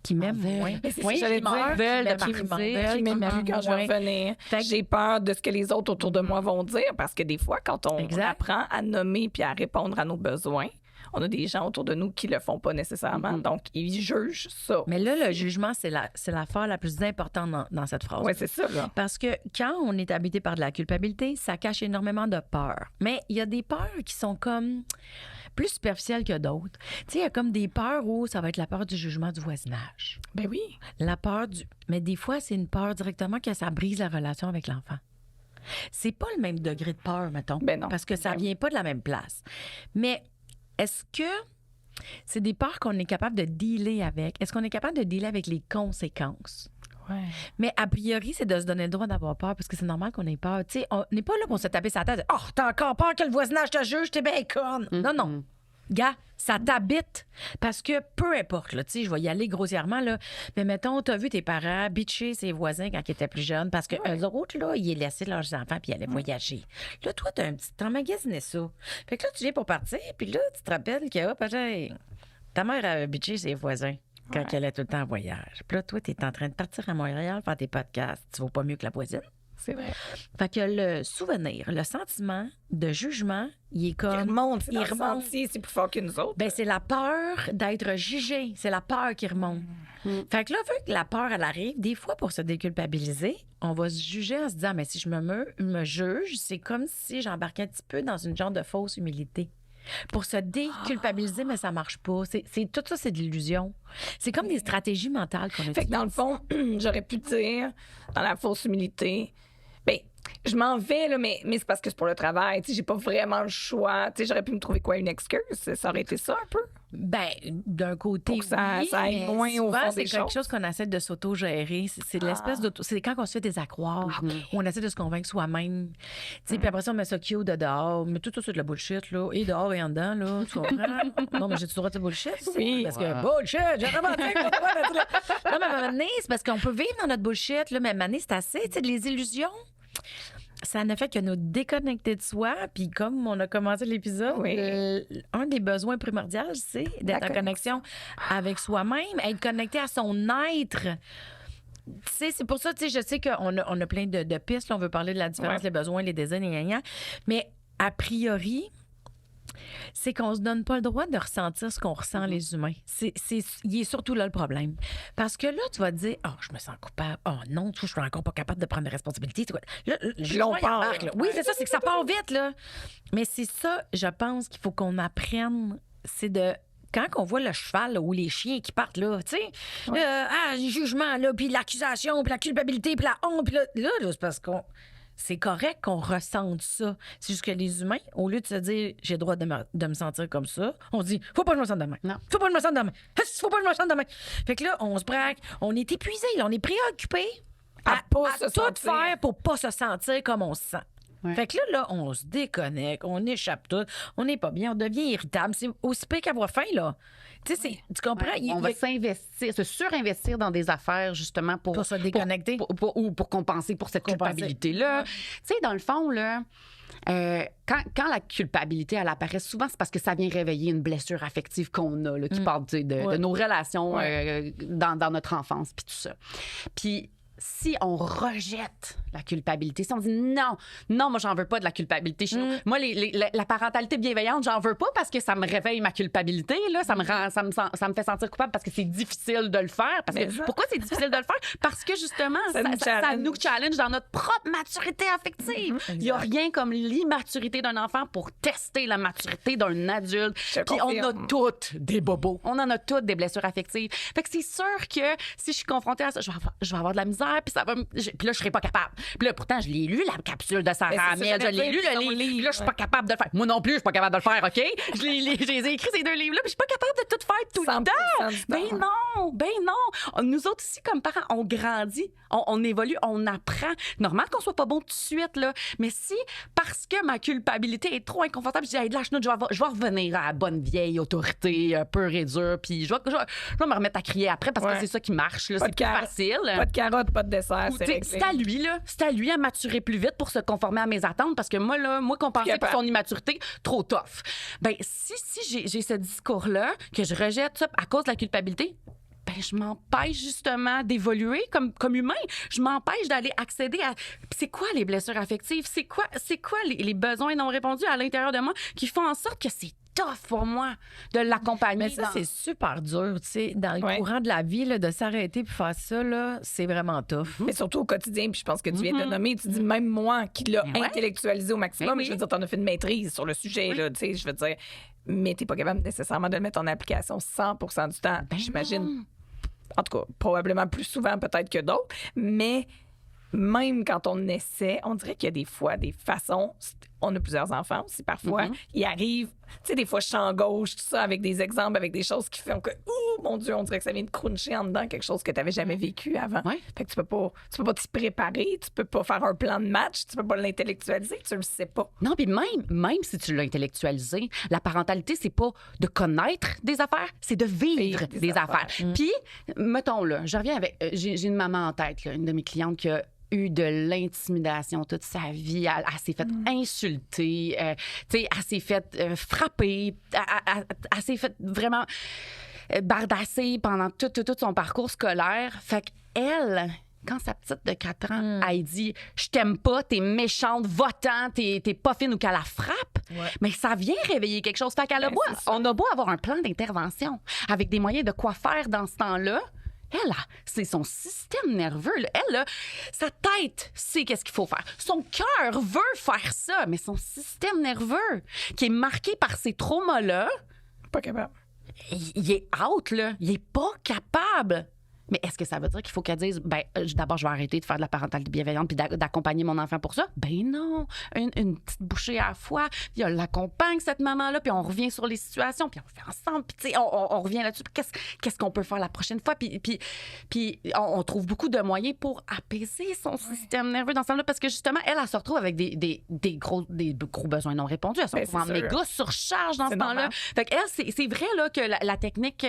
qu'ils m'aiment moins. Mais c'est Oui, ça que j'allais qu'ils m'en dire. veulent, de qu'ils prioriser, m'en veulent, Qui qu'ils m'aiment m'en plus quand je vais moins. revenir. Fait que- J'ai peur de ce que les autres autour de moi vont dire parce que des fois, quand on Exact. apprend à nommer puis à répondre à nos besoins, on a des gens autour de nous qui le font pas nécessairement. Donc, ils jugent ça. Mais là, le jugement, c'est l'affaire la plus importante dans cette phrase. Oui, c'est ça, là. Parce que quand on est habité par de la culpabilité, ça cache énormément de peurs. Mais il y a des peurs qui sont comme plus superficielles que d'autres. Tu sais, il y a comme des peurs où ça va être la peur du jugement du voisinage. Ben oui. La peur du... Mais des fois, c'est une peur directement que ça brise la relation avec l'enfant. C'est pas le même degré de peur, mettons. Ben non. Parce que ça Ben vient pas de la même place. Mais est-ce que c'est des peurs qu'on est capable de dealer avec? Est-ce qu'on est capable de dealer avec les conséquences? Ouais. Mais a priori, c'est de se donner le droit d'avoir peur parce que c'est normal qu'on ait peur. Tu sais, on n'est pas là pour se taper sa tête. Oh, t'as encore peur que le voisinage te juge, t'es bien conne. Non, non. Gars, ça t'habite. Parce que peu importe, là, tu sais, je vais y aller grossièrement, là. Mais mettons, t'as vu tes parents bitcher ses voisins quand ils étaient plus jeunes parce que eux autres, là, ils laissaient leurs enfants puis ils allaient voyager. Là, toi, t'as emmagasiné ça. Fait que là, tu viens pour partir, puis là, tu te rappelles que, hop, ta mère a bitché ses voisins quand elle est tout le temps en voyage. Puis là, toi, t'es en train de partir à Montréal faire tes podcasts. Tu vaux pas mieux que la voisine. C'est vrai. Fait que le souvenir, le sentiment de jugement, il est comme... Il remonte. il Il remonte. ressenti, c'est plus fort que nous autres. Ben, c'est la peur d'être jugé. C'est la peur qui remonte. Fait que là, vu que la peur, elle arrive, des fois, pour se déculpabiliser, on va se juger en se disant, mais si je me juge, c'est comme si j'embarquais un petit peu dans une genre de fausse humilité. pour se déculpabiliser, mais ça marche pas. Tout ça, c'est de l'illusion. C'est comme des stratégies mentales qu'on utilise. Fait que dans le fond, j'aurais pu dire, dans la fausse humilité, ben, je m'en vais, là, mais c'est parce que c'est pour le travail. Tu sais, j'ai pas vraiment le choix. Tu sais, j'aurais pu me trouver quoi, une excuse? Ça aurait été ça un peu? Ben, d'un côté, Pour que ça aille mais moins au souvent, fond c'est des quelque choses. chose qu'on essaie de s'auto-gérer. C'est de l'espèce d'auto... C'est quand on se fait des accroires, où on essaie de se convaincre soi-même. Tu sais, puis après ça, on met ça cute de dehors. Mais tout ça, c'est de la bullshit, là. Et dehors et en dedans, là. Tu comprends? Non, mais j'ai-tu le droit de dire bullshit? Oui. Parce que bullshit, j'ai vraiment dit que non, mais à un moment donné, c'est parce qu'on peut vivre dans notre bullshit, là. Mais à un moment donné, c'est assez, tu sais, les illusions. Ça ne fait que nous déconnecter de soi. Puis comme on a commencé l'épisode, Oui. un des besoins primordiaux, c'est d'être en connexion avec soi-même, être connecté à son être. Tu sais, c'est pour ça, tu sais, je sais qu'on a plein de pistes. Là, on veut parler de la différence, les besoins, les désirs, mais a priori, c'est qu'on se donne pas le droit de ressentir ce qu'on ressent les humains. Il est surtout là le problème. Parce que là, tu vas te dire, oh, je me sens coupable. Oh non, je suis encore pas capable de prendre des responsabilités. Là, L'on part. Oui, c'est ça, c'est que ça part vite, là. Mais c'est ça, je pense qu'il faut qu'on apprenne, c'est de... Quand on voit le cheval là, ou les chiens qui partent, là, tu sais, les jugements, là, puis l'accusation, puis la culpabilité, puis la honte, puis là, c'est parce qu'on... C'est correct qu'on ressente ça. C'est juste que les humains, au lieu de se dire j'ai le droit de me sentir comme ça, on se dit faut pas que je me sente demain. Non. Faut pas que je me sente demain. Faut pas que je me sente demain. Fait que là, on se braque, on est épuisé, là, on est préoccupé À pas se tout sentir. faire pour pas se sentir comme on se sent. Ouais. Fait que là, on se déconnecte, on échappe tout, on n'est pas bien, on devient irritable. C'est aussi pire qu'avoir faim, là. Tu sais, tu comprends? On va s'investir, se surinvestir dans des affaires, justement, pour se déconnecter. ou pour compenser pour cette culpabilité-là. Tu sais, dans le fond, là, quand la culpabilité, elle apparaît, souvent, c'est parce que ça vient réveiller une blessure affective qu'on a, là, qui part de nos relations dans notre enfance, puis tout ça. Puis, si on rejette la culpabilité, si on dit non, moi, j'en veux pas de la culpabilité. Moi, la parentalité bienveillante, j'en veux pas parce que ça me réveille ma culpabilité. Là, ça me fait sentir coupable parce que c'est difficile de le faire. Pourquoi c'est difficile de le faire? Parce que justement, ça nous challenge dans notre propre maturité affective. Il n'y a rien comme l'immaturité d'un enfant pour tester la maturité d'un adulte. Puis on a toutes des bobos. On en a toutes des blessures affectives. Fait que c'est sûr que si je suis confrontée à ça, je vais avoir de la misère. Puis là, je serai pas capable. Puis là, pourtant, je l'ai lu, la capsule de Sarah Miel. Je l'ai lu, le livre. Puis là, je suis pas capable de le faire. Moi non plus, je suis pas capable de le faire, OK? J'ai écrit ces 2 livres-là, puis je suis pas capable de tout faire tout le temps. Ben non. Nous autres aussi, comme parents, on grandit, on évolue, on apprend. Normal qu'on soit pas bon tout de suite, là. Mais si, parce que ma culpabilité est trop inconfortable, je dis, hey, de la chenoute, je vais revenir à la bonne vieille autorité pure et dure, puis je vais me remettre à crier après parce que c'est ça qui marche, là. C'est plus facile. Pas de carotte, pas de dessert, c'est réglé. C'est à lui, là. C'est à lui à maturer plus vite pour se conformer à mes attentes parce que moi compenser pour son immaturité, trop tough. Ben, si j'ai ce discours-là, que je rejette ça à cause de la culpabilité, ben, je m'empêche justement d'évoluer comme humain. Je m'empêche d'aller accéder à... C'est quoi les blessures affectives? C'est quoi les besoins non répondus à l'intérieur de moi qui font en sorte que c'est tough pour moi de l'accompagner. Mais ça, c'est super dur, tu sais. Dans le courant de la vie, là, de s'arrêter puis faire ça, là, c'est vraiment tough. Mais surtout au quotidien, puis je pense que tu viens de nommer, tu dis même moi qui l'ai intellectualisé au maximum, je veux dire, t'en as fait une maîtrise sur le sujet, là, tu sais, je veux dire, mais t'es pas capable nécessairement de le mettre en application 100% du temps. J'imagine, en tout cas, probablement plus souvent peut-être que d'autres, mais même quand on essaie, on dirait qu'il y a des fois des façons. On a plusieurs enfants aussi, parfois. Ils arrivent, tu sais, des fois, je suis en gauche, tout ça, avec des exemples, avec des choses qui font que, oh mon Dieu, on dirait que ça vient de cruncher en dedans, quelque chose que tu n'avais jamais vécu avant. Fait que tu peux pas t'y préparer, tu peux pas faire un plan de match, tu peux pas l'intellectualiser, tu le sais pas. Non, puis même si tu l'as intellectualisé, la parentalité, c'est pas de connaître des affaires, c'est de vivre des affaires. Puis, mettons, là, je reviens avec... j'ai une maman en tête, là, une de mes clientes qui a eu de l'intimidation toute sa vie. Elle s'est fait insulter, elle s'est fait frapper, elle s'est fait vraiment bardasser pendant tout son parcours scolaire. Fait qu'elle, quand sa petite de 4 ans, elle dit « Je t'aime pas, t'es méchante, va-t'en, t'es pas fine » ou qu'elle la frappe, mais ça vient réveiller quelque chose. Fait qu'elle on a beau avoir un plan d'intervention avec des moyens de quoi faire dans ce temps-là, Elle, là, c'est son système nerveux. Là. Elle, là, sa tête sait qu'est-ce qu'il faut faire. Son cœur veut faire ça, mais son système nerveux, qui est marqué par ces traumas-là, Pas capable. il est out, là. Il est pas capable. Mais est-ce que ça veut dire qu'il faut qu'elle dise, d'abord, je vais arrêter de faire de la parentalité bienveillante puis d'accompagner mon enfant pour ça? Ben non. Une petite bouchée à la fois, puis elle l'accompagne, cette maman-là, puis on revient sur les situations, puis on fait ensemble, puis tu sais, on revient là-dessus. Qu'est-ce qu'on peut faire la prochaine fois? Puis on trouve beaucoup de moyens pour apaiser son système nerveux dans ce temps-là, parce que justement, elle se retrouve avec des gros besoins non répondus. Elle se retrouve en méga surcharge dans ce temps-là. Fait qu'elle, c'est vrai là, que la technique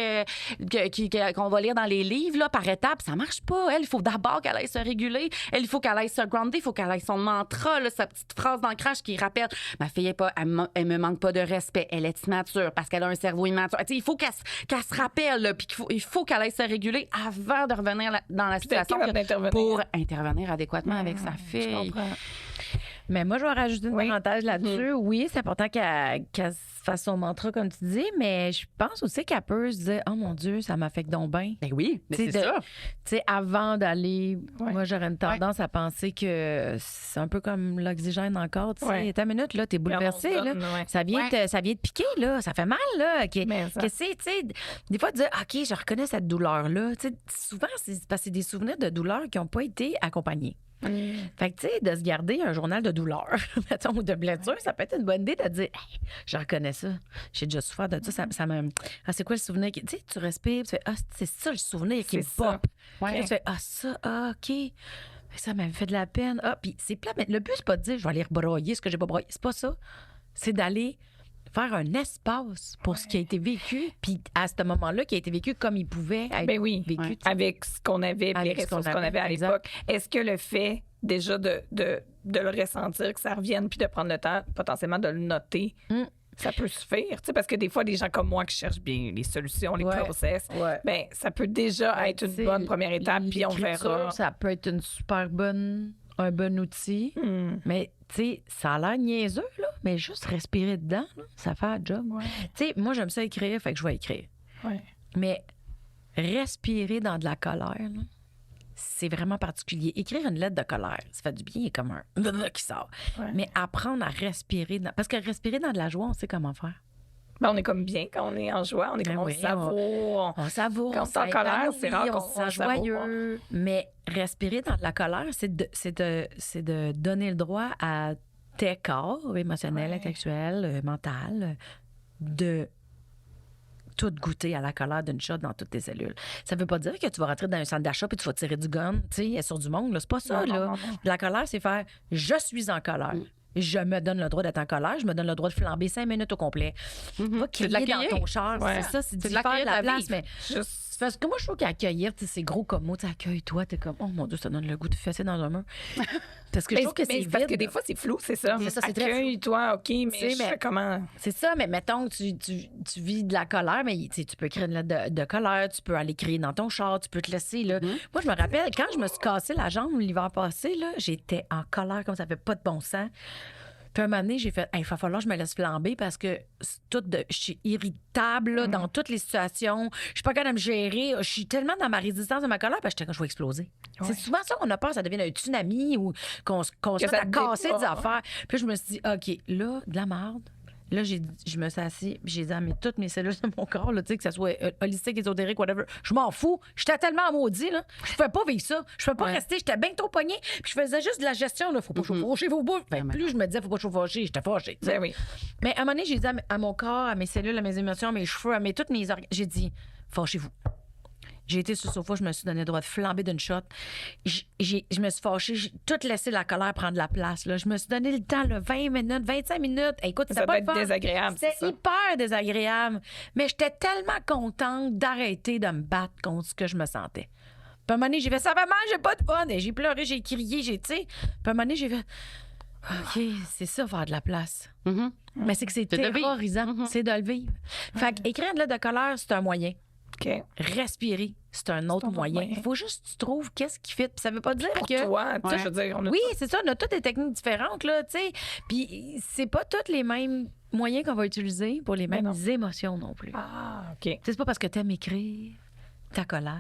qu'on va lire dans les livres, là, par étapes, ça marche pas. Elle, il faut d'abord qu'elle aille se réguler. Elle, il faut qu'elle aille se grounder. Il faut qu'elle aille son mantra, là, sa petite phrase d'ancrage qui rappelle ma fille, elle me manque pas de respect. Elle est immature parce qu'elle a un cerveau immature. Tu sais, il faut qu'elle se rappelle, là, puis il faut qu'elle aille se réguler avant de revenir dans la situation pour intervenir adéquatement avec sa fille. Je comprends. Mais moi, je vais rajouter une parenthèse là-dessus. Oui, c'est important qu'elle fasse son mantra, comme tu dis, mais je pense aussi qu'elle peut se dire « Oh mon Dieu, ça m'affecte donc bien. » Ben oui, mais c'est ça. Tu sais, avant d'aller, moi, j'aurais une tendance à penser que c'est un peu comme l'oxygène encore. Tu sais, ta minute, là, t'es bouleversée. Là. Ça vient te piquer, là. Ça fait mal, là. Tu sais, des fois, dire « OK, je reconnais cette douleur-là. » Tu sais, souvent, c'est parce que c'est des souvenirs de douleur qui n'ont pas été accompagnés. Fait que, tu sais, de se garder un journal de douleur, mettons, ou de blessure, ça peut être une bonne idée de dire, hey, je reconnais ça. J'ai déjà souffert de ça. Ça me. Ah, c'est quoi le souvenir? Tu sais, tu respires, tu fais, ah, c'est ça le souvenir qui me pop. Puis tu fais, ah, ça, ah, OK. Ça m'avait fait de la peine. Ah, puis c'est plat. Mais le but, c'est pas de dire, je vais aller rebroyer ce que j'ai pas broyé. C'est pas ça. C'est d'aller faire un espace pour ce qui a été vécu, puis à ce moment-là, qui a été vécu comme il pouvait être vécu. Avec ce qu'on avait, les ressources qu'on avait à l'époque. Est-ce que le fait déjà de le ressentir, que ça revienne, puis de prendre le temps potentiellement de le noter, ça peut suffire? Tu sais, parce que des fois, des gens comme moi qui cherchent bien les solutions, les process, ben, ça peut déjà être une bonne première étape, puis on verra. Ça peut être un bon outil, mais tu sais, ça a l'air niaiseux, là, mais juste respirer dedans, là, ça fait un job. Tu sais, moi, j'aime ça écrire, fait que je vais écrire. Mais respirer dans de la colère, là, c'est vraiment particulier. Écrire une lettre de colère, ça fait du bien, il y a comme un qui sort. Mais apprendre à respirer, parce que respirer dans de la joie, on sait comment faire. Ben, on est comme bien quand on est en joie, on est comme on savoure. On savoure. Quand on est en colère, c'est rare qu'on se sent joyeux. Mais respirer dans de la colère, c'est de donner le droit à tes corps émotionnels, intellectuels, mental, de tout goûter à la colère d'une shot dans toutes tes cellules. Ça veut pas dire que tu vas rentrer dans un centre d'achat puis tu vas tirer du gun, tu sais, sur du monde. Là. C'est pas ça, là. Non. La colère, c'est faire « je suis en colère ». Je me donne le droit d'être en colère, je me donne le droit de flamber 5 minutes au complet. Pas crier dans ton char, c'est ça, c'est de faire de la place, mais juste... Parce que moi, je trouve qu'accueillir, c'est gros comme mot, accueille-toi, t'es comme, oh mon Dieu, ça donne le goût de fesser dans un mur. Parce que je trouve que c'est vide. Parce que des fois, c'est flou, c'est ça. Accueille-toi, OK, mais je fais comment? C'est ça, mais mettons que tu vis de la colère, mais tu peux écrire une lettre de colère, tu peux aller crier dans ton char, tu peux te laisser, là. Moi, je me rappelle, quand je me suis cassé la jambe l'hiver passé, là, j'étais en colère comme ça fait pas de bon sens. Puis un moment donné, j'ai fait, il va falloir que je me laisse flamber parce que je suis irritable là, dans toutes les situations. Je suis pas capable de me gérer. Je suis tellement dans ma résistance de ma colère parce que j'étais quand je vais exploser. C'est souvent ça qu'on a peur, ça devient un tsunami ou qu'on se met à casser des affaires. Puis je me suis dit, OK, là, de la merde. Là, je me suis assise, j'ai dit à toutes mes cellules de mon corps, là, que ce soit holistique, ésotérique, whatever, je m'en fous. J'étais tellement maudit, là. Je pouvais pas vivre ça. Je pouvais pas rester. J'étais bien trop pognée. Puis je faisais juste de la gestion, là. Faut pas chauffer vos bouches. Plus je me disais, faut pas chauffer, j'étais fâchée. Mais à un moment donné, j'ai dit à mon corps, à mes cellules, à mes émotions, à mes cheveux, toutes mes organes, j'ai dit, fâchez-vous. J'ai été sur le sofa, je me suis donné le droit de flamber d'une shot. Je me suis fâchée, j'ai tout laissé la colère prendre la place. Là. Je me suis donné le temps, là, 20 minutes, 25 minutes. Écoute, ça doit être désagréable. C'était hyper désagréable. Mais j'étais tellement contente d'arrêter de me battre contre ce que je me sentais. Puis à un moment donné, j'ai fait, ça va mal, j'ai pas de fun. Et j'ai pleuré, j'ai crié, tu sais. Puis à un moment donné, j'ai fait, OK, c'est ça, faire de la place. Mais c'est que c'est terrorisant. C'est de le vivre. Fait qu'écrire une lettre de colère, c'est un moyen. Okay. Respirer, c'est un autre moyen. Il faut juste que tu trouves qu'est-ce qui fit. Puis ça veut pas dire pour que... toi, je veux dire, oui, c'est ça. On a toutes des techniques différentes, là, tu sais. Puis c'est pas tous les mêmes moyens qu'on va utiliser pour les mêmes émotions non plus. Ah, OK. C'est pas parce que t'aimes écrire ta colère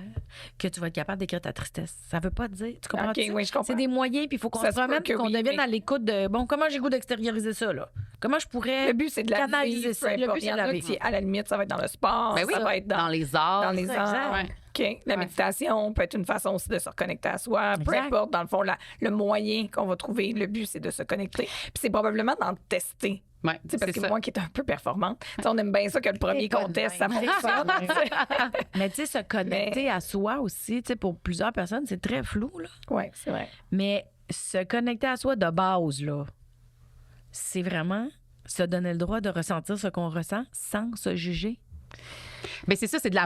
que tu vas être capable d'écrire ta tristesse. Ça veut pas dire. Tu comprends? OK, oui, je comprends. C'est des moyens, puis il faut qu'on Ça se se peut promette, que qu'on oui, devienne mais- à l'écoute de bon, comment j'ai le goût d'extérioriser ça, là? Comment je pourrais. Le but, c'est de la canaliser vivre, ça. peu Le importe. but, Il y c'est en de la a vivre. qui, à la limite, ça va être dans le sport, Ben oui, ça va être dans les arts. dans les Exact. arts. Ouais. OK. La méditation peut être une façon aussi de se reconnecter à soi. Peu Exact. importe, dans le fond, le moyen qu'on va trouver, le but, c'est de se connecter. Puis c'est probablement d'en tester. Ouais, Tu sais, parce c'est que ça. moi qui est un peu performante, tu sais, on aime bien ça que le premier pas qu'on de teste, même. ça fonctionne. Mais tu sais, se connecter à soi aussi, tu sais, pour plusieurs personnes, c'est très flou, là. Oui, c'est vrai. Mais se connecter à soi de base, là, c'est vraiment se donner le droit de ressentir ce qu'on ressent sans se juger. Mais c'est ça, c'est de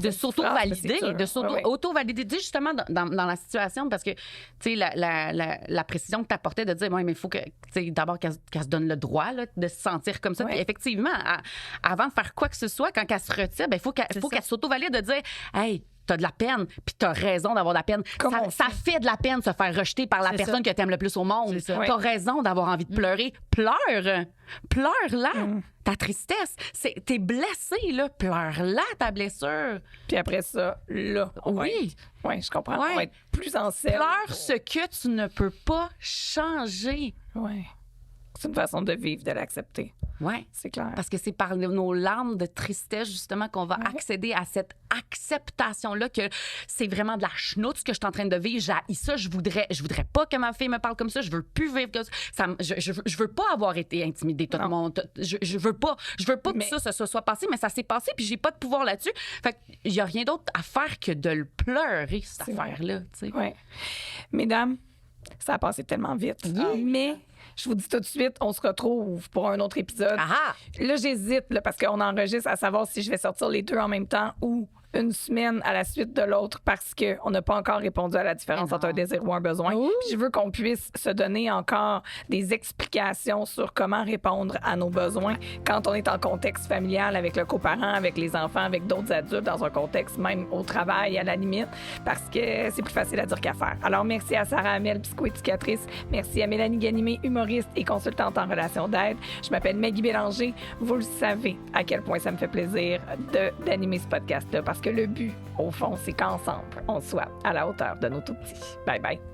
une s'auto-valider, phrase, de c'est sûr. Ouais, ouais. s'auto-valider justement dans la situation parce que, tu sais, la précision que tu apportais de dire, oui, mais il faut que, tu sais, d'abord qu'elle se donne le droit là, de se sentir comme ça. Ouais. Puis effectivement, avant de faire quoi que ce soit, quand elle se retire, il faut qu'elle s'auto-valide de dire, hey, t'as de la peine, puis t'as raison d'avoir de la peine. Comme on Ça fait de la peine de se faire rejeter par la C'est personne que t'aimes le plus au monde. C'est ça. T'as raison d'avoir envie de pleurer. Pleure! Pleure-la! Ta tristesse. T'es blessé, là. Pleure-la, ta blessure. Puis après ça, là, Oui. Oui, je comprends. Ouais. On va être plus en selle. Pleure ce que tu ne peux pas changer. Oui. C'est une façon de vivre, de l'accepter. Ouais. C'est clair. Parce que c'est par nos larmes de tristesse, justement, qu'on va accéder à cette acceptation-là que c'est vraiment de la chenoute ce que je suis en train de vivre. J'haïs ça. Je voudrais pas que ma fille me parle comme ça. Je veux plus vivre comme ça. Je veux pas avoir été intimidée. Tout le monde. Je veux pas Mais- que ça se soit passé, mais ça s'est passé, puis j'ai pas de pouvoir là-dessus. Fait qu'il y a rien d'autre à faire que de le pleurer, cette C'est vrai. affaire-là. Tu sais. Oui. Mesdames, ça a passé tellement vite. Mais je vous dis tout de suite, on se retrouve pour un autre épisode. Ah! Là, j'hésite là, parce qu'on enregistre à savoir si je vais sortir les deux en même temps ou une semaine à la suite de l'autre parce qu'on n'a pas encore répondu à la différence entre un désir ou un besoin. Puis je veux qu'on puisse se donner encore des explications sur comment répondre à nos besoins quand on est en contexte familial avec le coparent, avec les enfants, avec d'autres adultes, dans un contexte même au travail à la limite, parce que c'est plus facile à dire qu'à faire. Alors, merci à Sarah Hamel, psychoéducatrice. Merci à Mélanie Ganimé, humoriste et consultante en relations d'aide. Je m'appelle Maggie Bélanger. Vous le savez à quel point ça me fait plaisir d'animer ce podcast-là, parce que le but, au fond, c'est qu'ensemble, on soit à la hauteur de nos tout-petits. Bye bye.